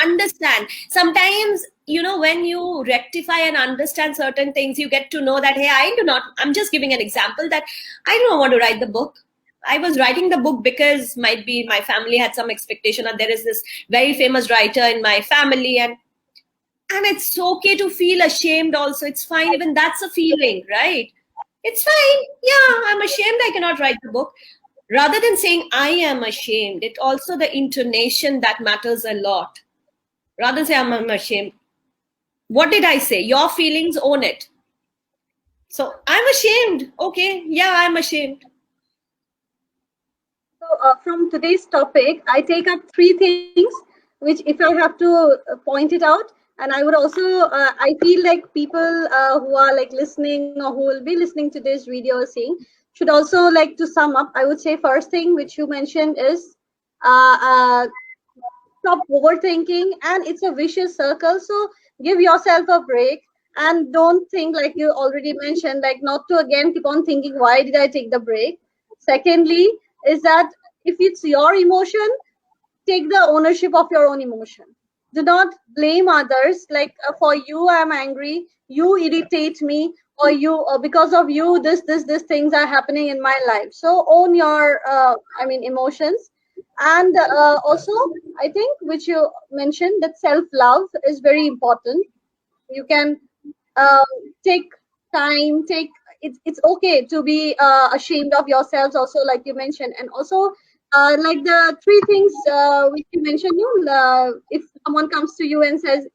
understand. Sometimes, when you rectify and understand certain things, you get to know that, hey, I'm just giving an example, that I don't want to write the book. I was writing the book because might be my family had some expectation, or there is this very famous writer in my family, and it's okay to feel ashamed also. It's fine. Even that's a feeling, right? It's fine. Yeah, I'm ashamed I cannot write the book. Rather than saying I am ashamed, it also the intonation that matters a lot. Rather than say I'm ashamed. What did I say? Your feelings, own it. So I'm ashamed. Okay, yeah, I'm ashamed. So from today's topic, I take up three things, which if I have to point it out, and I would also, I feel like people who are like listening, or who will be listening to this video or seeing, should also like to sum up. I would say first thing which you mentioned is uh, uh, stop overthinking, and it's a vicious circle. So give yourself a break, and don't think, like you already mentioned, like not to again keep on thinking, why did I take the break? Secondly, is that if it's your emotion, take the ownership of your own emotion. Do not blame others, like for you I'm angry, you irritate me, or you, or because of you this things are happening in my life. So own your emotions. And also, I think, which you mentioned, that self love is very important. You can take time, take, it's okay to be ashamed of yourselves also, like you mentioned. And also like the three things which you mentioned, if someone comes to you and says,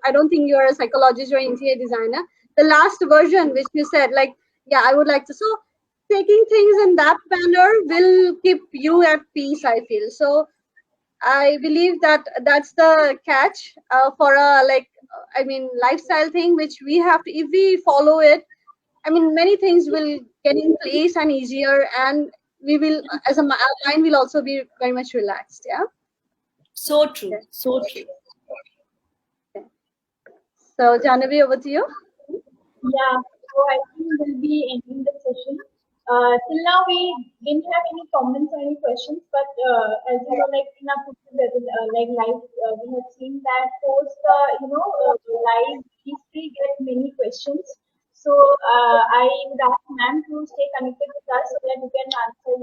I don't think you're a psychologist or interior designer, the last version which you said, like, yeah, I would like to. So taking things in that manner will keep you at peace, I feel. So I believe that that's the catch for a lifestyle thing which we have to, if we follow it, I mean, many things will get in place and easier, and we will, our mind will also be very much relaxed. Yeah. So true. Okay. So true. Okay. So, Jahnabi, over to you. Yeah, so I think we'll be ending the session. Till now, we didn't have any comments or any questions, but as you know, like in our like live, we have seen that post, live, we still get many questions. So I would ask ma'am to stay connected with us so that we can answer,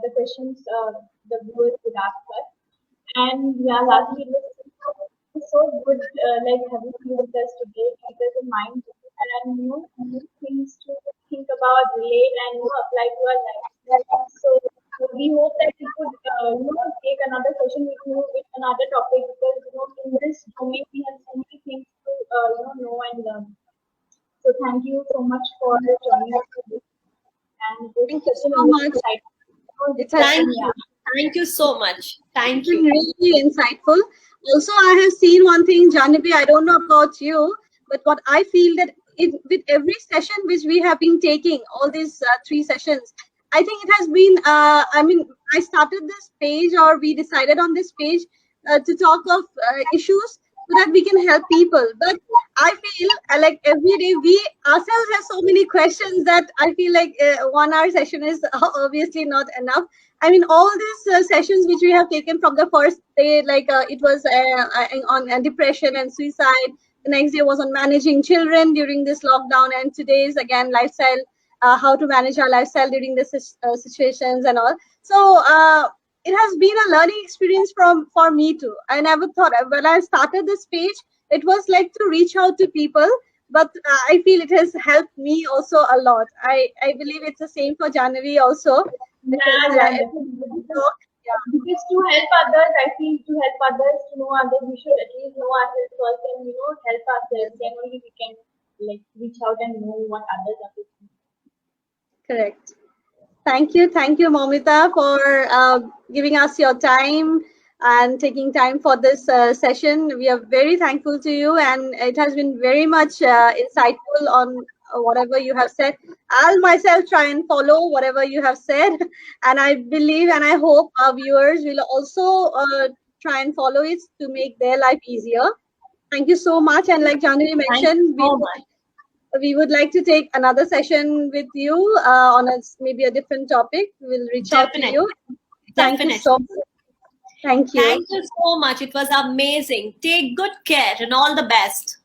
the questions the viewers would ask us. And yeah, lastly, it was so good, like having you with us today. It is a mind and things to think about, relate, and apply to our life. So we hope that we could, take another session with you with another topic because in this domain we have so many things to know and learn. So thank you so much for joining us today, and it was Thank you such an so much. insightful It has discussion. Thank Yeah. you. Thank you so much. Thank been you. really insightful. Also, I have seen one thing, Jahnabi, I don't know about you, but what I feel that with every session which we have been taking, all these three sessions, I think it has been, I started this page, or we decided on this page to talk of issues so that we can help people. But I feel like every day we ourselves have so many questions that I feel like 1 hour session is obviously not enough. I mean, all these sessions which we have taken from the first day, like it was on depression and suicide. The next day was on managing children during this lockdown, and today is again lifestyle, how to manage our lifestyle during this situations and all. So it has been a learning experience for me too. I never thought when I started this page, it was like to reach out to people, but I feel it has helped me also a lot. I believe it's the same for Jahnavi also, because Yeah, yeah, definitely. yeah, Because to help others, I feel to help others, to know others, we should at least know ourselves first and, help ourselves. Then only we can, like, reach out and know what others are facing. correct. Thank you, Moumita, for giving us your time and taking time for this session. We are very thankful to you, and it has been very much insightful on whatever you have said. I'll myself try and follow whatever you have said, and I believe and I hope our viewers will also try and follow it to make their life easier. Thank you so much. And like Jahnavi Thank you mentioned, so much. we would like to take another session with you on maybe a different topic. We'll reach out to Definitely. you. Thank you so Definitely. much. Thank you. Thank you so much. It was amazing. Take good care and all the best.